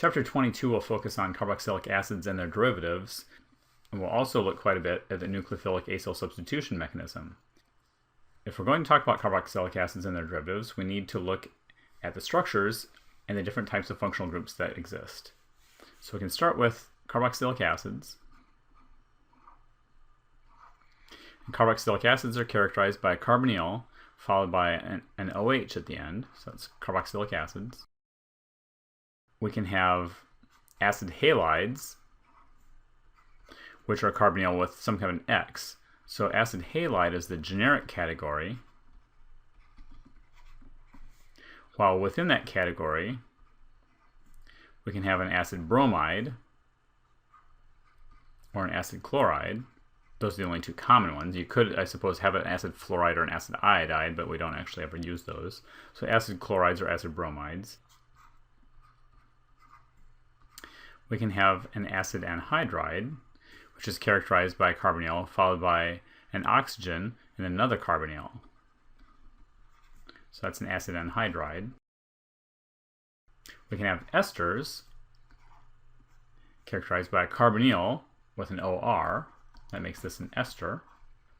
Chapter 22 will focus on carboxylic acids and their derivatives, and we'll also look quite a bit at the nucleophilic acyl substitution mechanism. If we're going to talk about carboxylic acids and their derivatives, we need to look at the structures and the different types of functional groups that exist. So we can start with carboxylic acids. And carboxylic acids are characterized by a carbonyl followed by an OH at the end, so that's carboxylic acids. We can have acid halides, which are carbonyl with some kind of an X. So acid halide is the generic category, while within that category we can have an acid bromide or an acid chloride. Those are the only two common ones. You could, I suppose, have an acid fluoride or an acid iodide, but we don't actually ever use those. So acid chlorides or acid bromides. We can have an acid anhydride, which is characterized by a carbonyl followed by an oxygen and another carbonyl. So that's an acid anhydride. We can have esters, characterized by a carbonyl with an OR. That makes this an ester.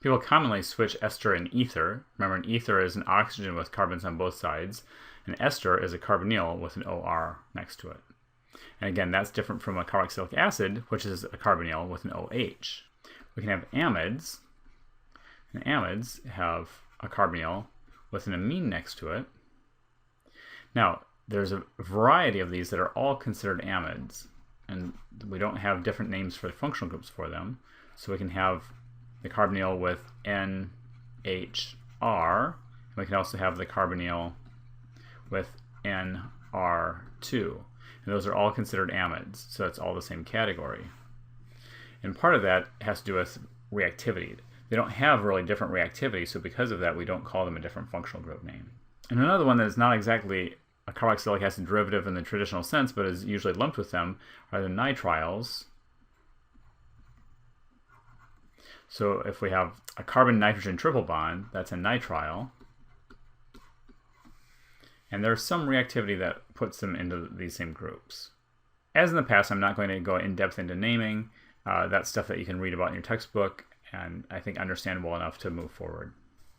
People commonly switch ester and ether. Remember, an ether is an oxygen with carbons on both sides. An ester is a carbonyl with an OR next to it. And again, that's different from a carboxylic acid, which is a carbonyl with an OH. We can have amides. And amides have a carbonyl with an amine next to it. Now, there's a variety of these that are all considered amides, and we don't have different names for the functional groups for them. So we can have the carbonyl with NHR, and we can also have the carbonyl with NR2. And those are all considered amides, so it's all the same category. And part of that has to do with reactivity. They don't have really different reactivity, so because of that, we don't call them a different functional group name. And another one that is not exactly a carboxylic acid derivative in the traditional sense, but is usually lumped with them, are the nitriles. So if we have a carbon-nitrogen triple bond, that's a nitrile. And there's some reactivity that puts them into these same groups. As in the past, I'm not going to go in depth into naming. That's stuff that you can read about in your textbook, and I think understandable enough to move forward.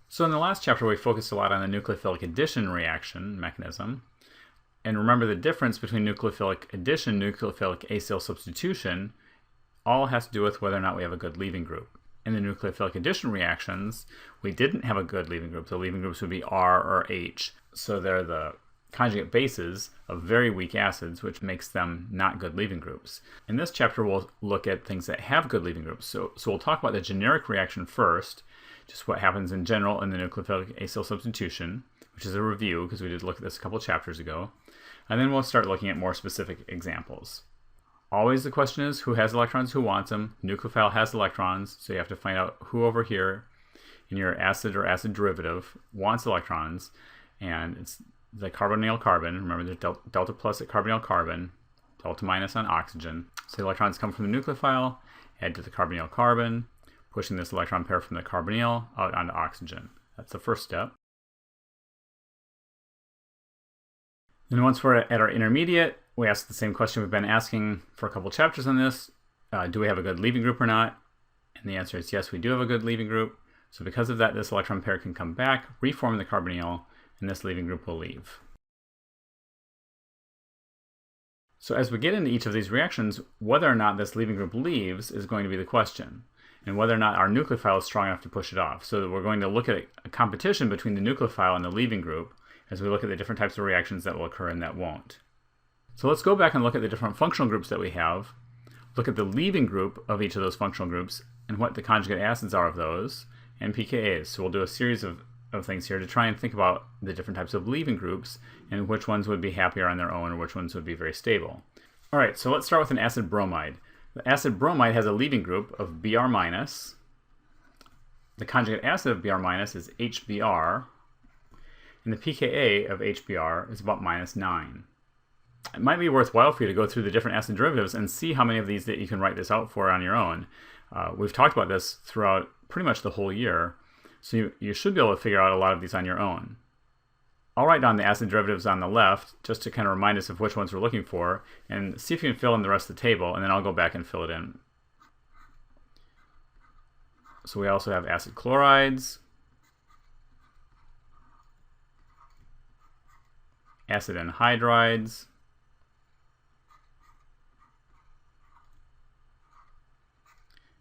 So in the last chapter, we focused a lot on the nucleophilic addition reaction mechanism. And remember, the difference between nucleophilic addition and nucleophilic acyl substitution all has to do with whether or not we have a good leaving group. In the nucleophilic addition reactions, we didn't have a good leaving group. The leaving groups would be R or H. So they're the conjugate bases of very weak acids, which makes them not good leaving groups. In this chapter, we'll look at things that have good leaving groups. So we'll talk about the generic reaction first, just what happens in general in the nucleophilic acyl substitution, which is a review because we did look at this a couple chapters ago. And then we'll start looking at more specific examples. Always the question is, who has electrons, who wants them? Nucleophile has electrons, so you have to find out who over here in your acid or acid derivative wants electrons, and it's the carbonyl carbon. Remember, there's delta plus at carbonyl carbon, delta minus on oxygen. So the electrons come from the nucleophile, head to the carbonyl carbon, pushing this electron pair from the carbonyl out onto oxygen. That's the first step. And once we're at our intermediate, we ask the same question we've been asking for a couple chapters on this. Do we have a good leaving group or not? And the answer is yes, we do have a good leaving group. So because of that, this electron pair can come back, reform the carbonyl, and this leaving group will leave. So as we get into each of these reactions, whether or not this leaving group leaves is going to be the question, and whether or not our nucleophile is strong enough to push it off. So we're going to look at a competition between the nucleophile and the leaving group as we look at the different types of reactions that will occur and that won't. So let's go back and look at the different functional groups that we have, look at the leaving group of each of those functional groups, and what the conjugate acids are of those, and pKa's. So we'll do a series of things here to try and think about the different types of leaving groups and which ones would be happier on their own or which ones would be very stable. All right, so let's start with an acid bromide. The acid bromide has a leaving group of Br-. The conjugate acid of Br- is HBr, and the pKa of HBr is about -9. It might be worthwhile for you to go through the different acid derivatives and see how many of these that you can write this out for on your own. We've talked about this throughout pretty much the whole year, so you should be able to figure out a lot of these on your own. I'll write down the acid derivatives on the left just to kind of remind us of which ones we're looking for, and see if you can fill in the rest of the table, and then I'll go back and fill it in. So we also have acid chlorides, acid anhydrides,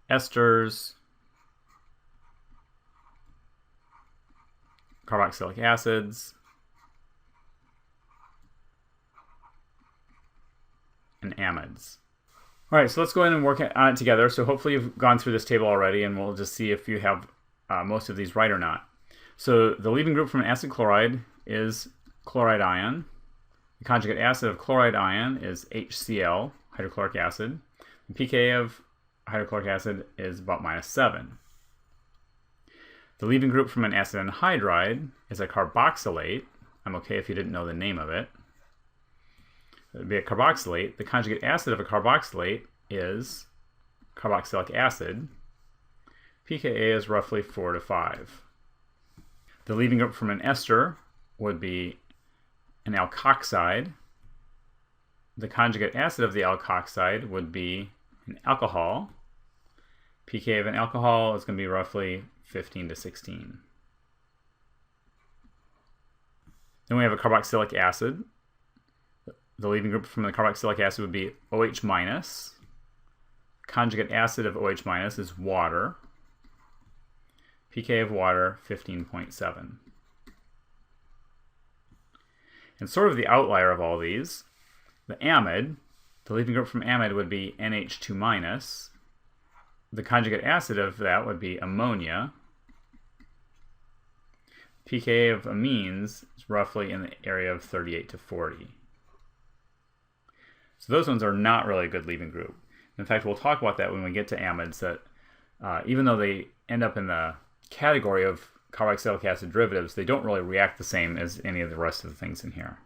esters, carboxylic acids, and amides. All right, so let's go ahead and work on it together. So hopefully you've gone through this table already, and we'll just see if you have most of these right or not. So the leaving group from an acid chloride is chloride ion. The conjugate acid of chloride ion is HCl, hydrochloric acid. The pK of hydrochloric acid is about -7. The leaving group from an acid anhydride is a carboxylate. I'm okay if you didn't know the name of it. It would be a carboxylate. The conjugate acid of a carboxylate is carboxylic acid. pKa is roughly 4 to 5. The leaving group from an ester would be an alkoxide. The conjugate acid of the alkoxide would be an alcohol. pK of an alcohol is going to be roughly 15 to 16. Then we have a carboxylic acid. The leaving group from the carboxylic acid would be OH-. Conjugate acid of OH- is water. pK of water, 15.7. And sort of the outlier of all these, the amide, the leaving group from amide would be NH2-. The conjugate acid of that would be ammonia. pK of amines is roughly in the area of 38 to 40. So those ones are not really a good leaving group. In fact, we'll talk about that when we get to amides, that even though they end up in the category of carboxylic acid derivatives, they don't really react the same as any of the rest of the things in here.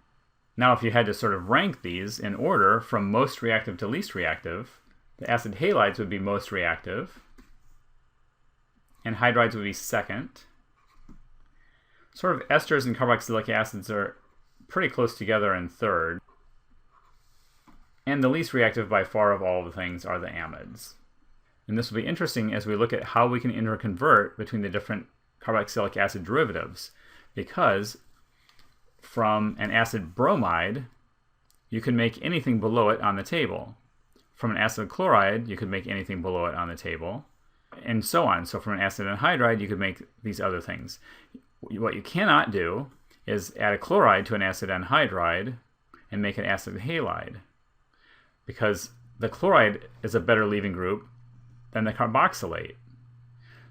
Now, if you had to sort of rank these in order from most reactive to least reactive, the acid halides would be most reactive, and hydrides would be second. Sort of esters and carboxylic acids are pretty close together in third. And the least reactive by far of all the things are the amides. And this will be interesting as we look at how we can interconvert between the different carboxylic acid derivatives, because from an acid bromide, you can make anything below it on the table. From an acid chloride, you could make anything below it on the table, and so on. So from an acid anhydride, you could make these other things. What you cannot do is add a chloride to an acid anhydride and make an acid halide, because the chloride is a better leaving group than the carboxylate.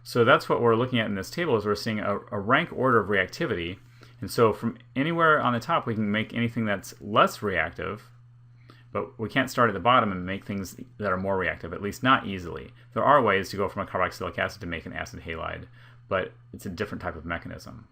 So that's what we're looking at in this table, is we're seeing a rank order of reactivity. And so from anywhere on the top, we can make anything that's less reactive, but we can't start at the bottom and make things that are more reactive, at least not easily. There are ways to go from a carboxylic acid to make an acid halide, but it's a different type of mechanism.